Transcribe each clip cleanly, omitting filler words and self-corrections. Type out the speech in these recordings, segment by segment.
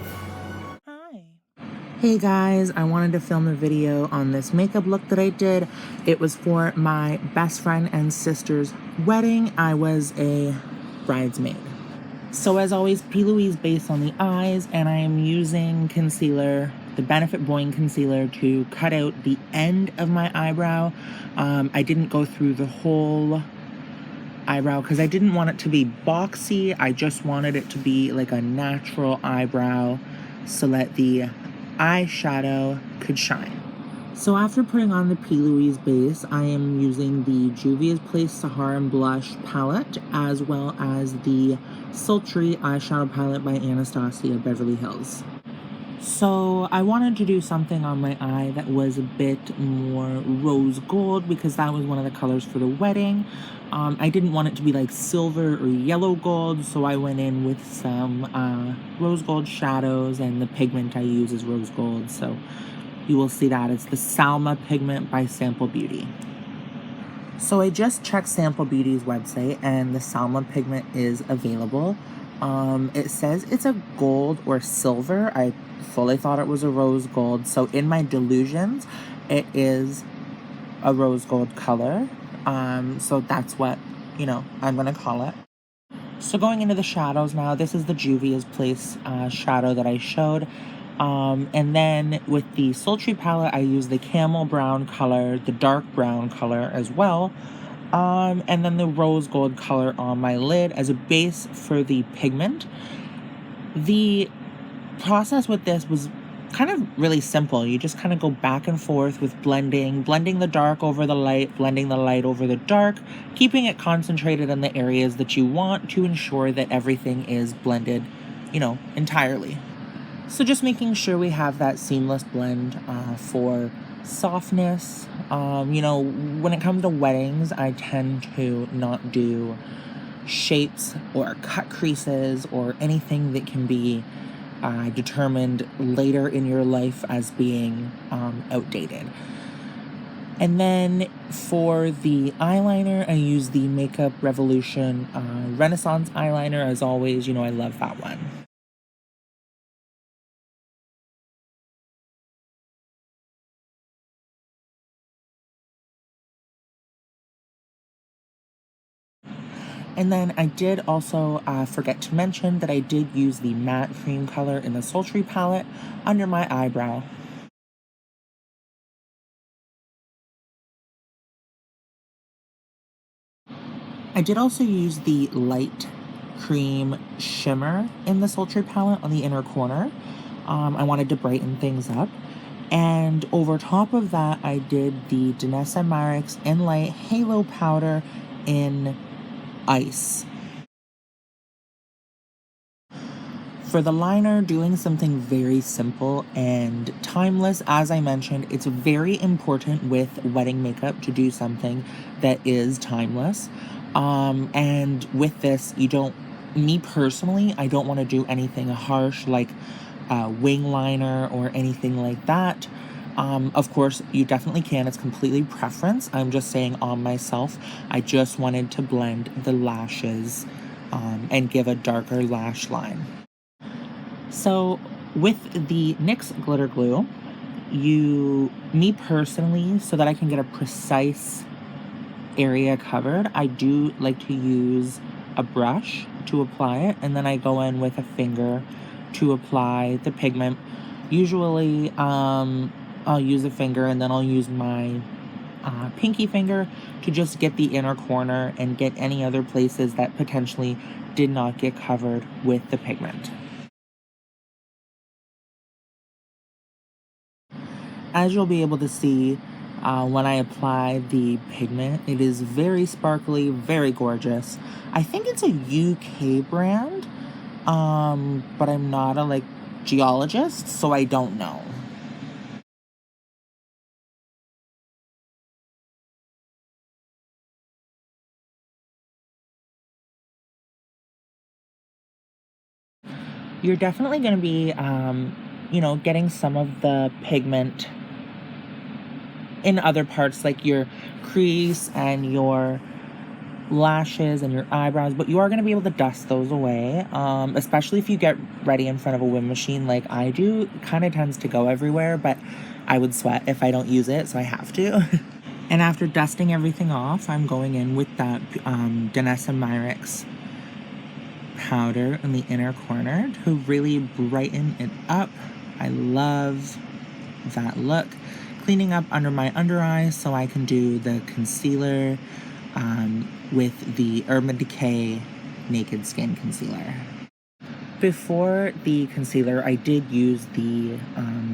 Hi. Hey guys, I wanted to film a video on this makeup look that I did. It was for my best friend and sister's wedding. I was a bridesmaid. So as always, Louise Base on the eyes, and I am using concealer, the Benefit Boing concealer, to cut out the end of my eyebrow. I didn't go through the whole eyebrow because I didn't want it to be boxy. I just wanted it to be like a natural eyebrow so that the eyeshadow could shine. So after putting on the P. Louise base, I am using the Juvia's Place Saharan blush palette as well as the Sultry eyeshadow palette by Anastasia Beverly Hills. So I wanted to do something on my eye that was a bit more rose gold because that was one of the colors for the wedding. I didn't want it to be like silver or yellow gold, so I went in with some rose gold shadows, and the pigment I use is rose gold, so you will see that. It's the Salma pigment by Sample Beauty. So I just checked Sample Beauty's website and the Salma pigment is available. It says it's a gold or silver. I fully thought it was a rose gold. So in my delusions, it is a rose gold color. So that's what, I'm going to call it. So going into the shadows now, this is the Juvia's Place shadow that I showed. And then with the Sultry palette, I use the camel brown color, the dark brown color as well. And then the rose gold color on my lid as a base for the pigment. The process with this was kind of really simple. You just kind of go back and forth with blending the dark over the light, blending the light over the dark, keeping it concentrated in the areas that you want to ensure that everything is blended, entirely. So just making sure we have that seamless blend for softness. When it comes to weddings, I tend to not do shapes or cut creases or anything that can be determined later in your life as being outdated. And then for the eyeliner, I use the Makeup Revolution Renaissance eyeliner. As always, I love that one. And then I did also forget to mention that I did use the matte cream color in the Sultry palette under my eyebrow. I did also use the light cream shimmer in the Sultry palette on the inner corner. I wanted to brighten things up. And over top of that, I did the Danessa Myricks Enlight Halo Powder in Ice. For the liner, doing something very simple and timeless. As I mentioned, it's very important with wedding makeup to do something that is timeless. And with this, me personally, I don't want to do anything harsh like wing liner or anything like that. Of course, you definitely can. It's completely preference. I'm just saying on myself, I just wanted to blend the lashes and give a darker lash line. So with the NYX Glitter Glue, me personally, so that I can get a precise area covered, I do like to use a brush to apply it, and then I go in with a finger to apply the pigment. Usually, I'll use a finger and then I'll use my pinky finger to just get the inner corner and get any other places that potentially did not get covered with the pigment. As you'll be able to see when I apply the pigment, it is very sparkly, very gorgeous. I think it's a UK brand, but I'm not a geologist, so I don't know. You're definitely going to be, getting some of the pigment in other parts, like your crease and your lashes and your eyebrows, but you are going to be able to dust those away, especially if you get ready in front of a wind machine like I do. It kind of tends to go everywhere, but I would sweat if I don't use it, so I have to. And after dusting everything off, I'm going in with that Danessa Myricks powder in the inner corner to really brighten it up. I love that look. Cleaning up under my under eyes so I can do the concealer with the Urban Decay Naked Skin Concealer. Before the concealer, I did use the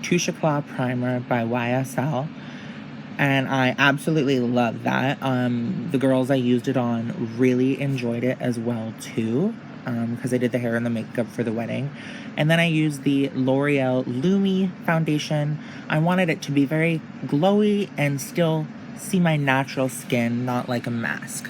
Touche Eclat Primer by YSL. And I absolutely love that. The girls I used it on really enjoyed it as well too, because I did the hair and the makeup for the wedding. And then I used the L'Oreal Lumi foundation. I wanted it to be very glowy and still see my natural skin, not like a mask.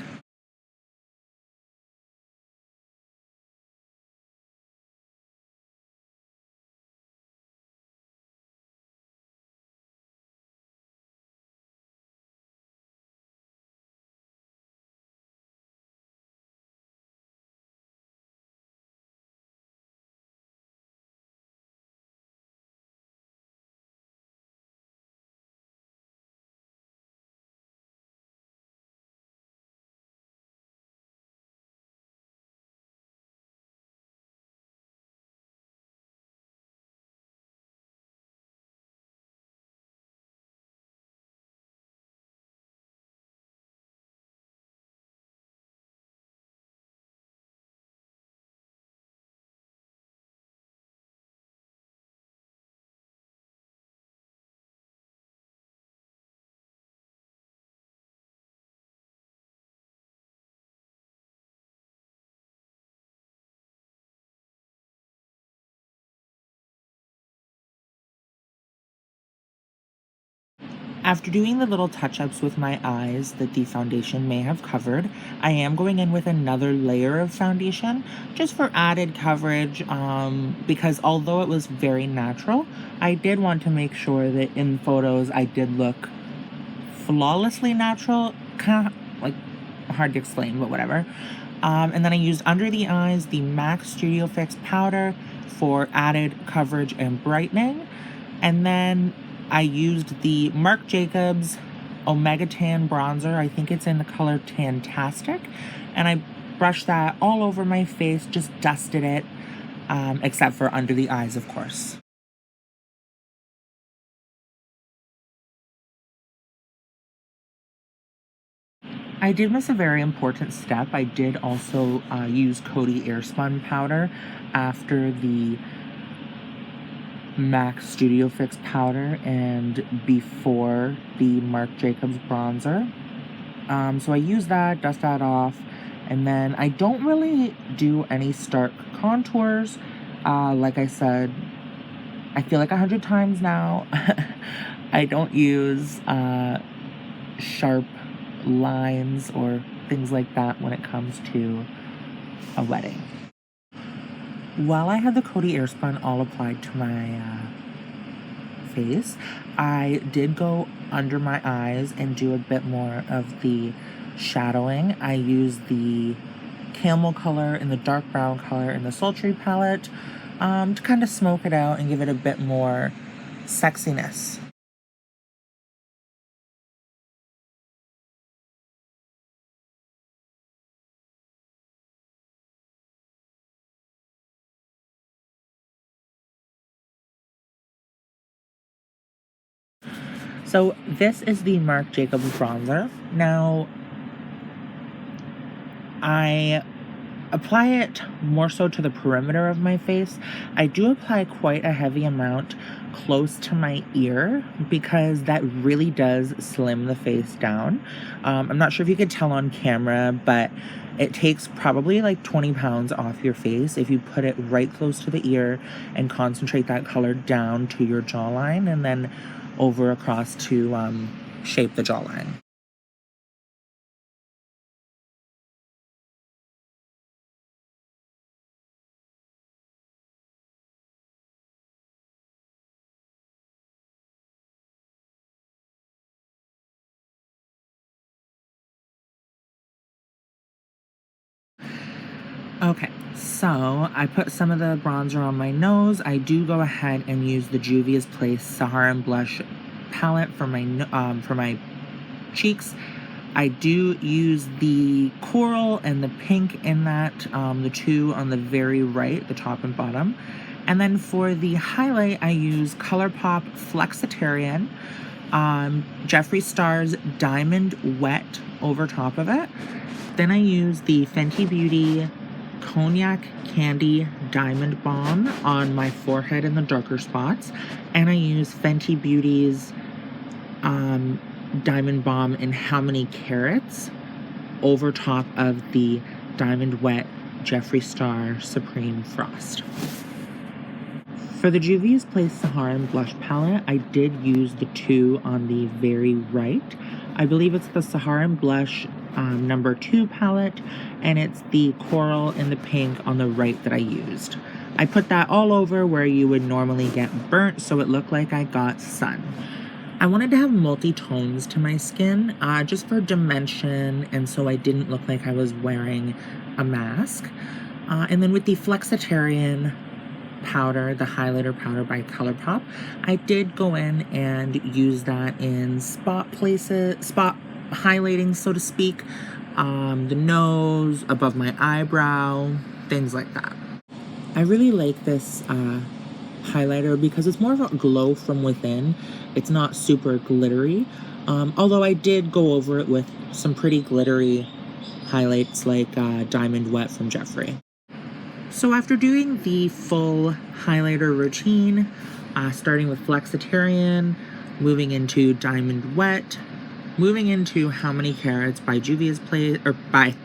After doing the little touch-ups with my eyes that the foundation may have covered, I am going in with another layer of foundation just for added coverage, because although it was very natural, I did want to make sure that in photos I did look flawlessly natural. Kind of like hard to explain, but whatever. And then I used under the eyes the MAC Studio Fix powder for added coverage and brightening. And then I used the Marc Jacobs Omega Tan bronzer. I think it's in the color Tantastic. And I brushed that all over my face, just dusted it, except for under the eyes, of course. I did miss a very important step. I did also use Coty Airspun powder after the MAC Studio Fix powder and before the Marc Jacobs bronzer. So I use that, dust that off, and then I don't really do any stark contours. Like I said, I feel like 100 times now, I don't use sharp lines or things like that when it comes to a wedding. While I had the Coty Airspun all applied to my face, I did go under my eyes and do a bit more of the shadowing. I used the camel color and the dark brown color in the Sultry palette to kind of smoke it out and give it a bit more sexiness. So this is the Marc Jacobs bronzer. Now, I apply it more so to the perimeter of my face. I do apply quite a heavy amount close to my ear because that really does slim the face down. I'm not sure if you could tell on camera, but it takes probably like 20 pounds off your face if you put it right close to the ear and concentrate that color down to your jawline and then over across to shape the jawline. Okay, so I put some of the bronzer on my nose. I do go ahead and use the Juvia's Place Saharan blush palette for my cheeks. I do use the coral and the pink in that, the two on the very right, the top and bottom. And then for the highlight, I use Colourpop Flexitarian, Jeffree Star's Diamond Wet over top of it. Then I use the Fenty Beauty Cognac Candy Diamond Balm on my forehead in the darker spots. And I use Fenty Beauty's Diamond Balm in How Many Carats over top of the Diamond Wet Jeffree Star Supreme Frost. For the Juvia's Place Saharan blush palette, I did use the two on the very right. I believe it's the Saharan blush number 2 palette, and it's the coral and the pink on the right that I used. I put that all over where you would normally get burnt, so it looked like I got sun. I wanted to have multi-tones to my skin, just for dimension, and so I didn't look like I was wearing a mask. And then with the Flexitarian powder, the highlighter powder by Colourpop, I did go in and use that in spot highlighting, so to speak, the nose, above my eyebrow, things like that. I really like this highlighter because it's more of a glow from within. It's not super glittery, although I did go over it with some pretty glittery highlights like Diamond Wet from Jeffree. So after doing the full highlighter routine, starting with Flexitarian, moving into Diamond Wet, moving into How Many Carats by Juvia's Place, or by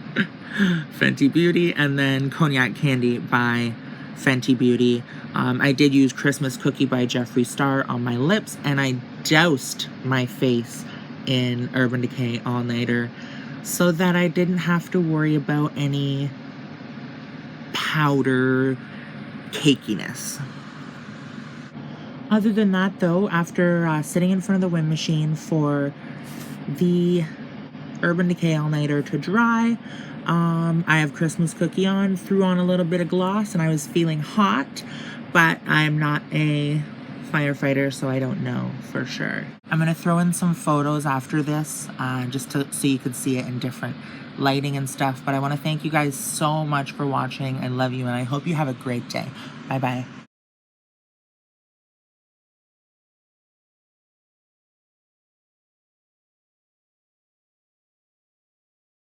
Fenty Beauty, and then Cognac Candy by Fenty Beauty. I did use Christmas Cookie by Jeffree Star on my lips, and I doused my face in Urban Decay All Nighter so that I didn't have to worry about any powder cakiness. Other than that, though, after sitting in front of the wind machine for the Urban Decay All Nighter to dry, I have Christmas Cookie on, threw on a little bit of gloss, and I was feeling hot, but I'm not a firefighter, so I don't know for sure. I'm gonna throw in some photos after this, just so you could see it in different lighting and stuff, but I want to thank you guys so much for watching. I love you, and I hope you have a great day. Bye bye.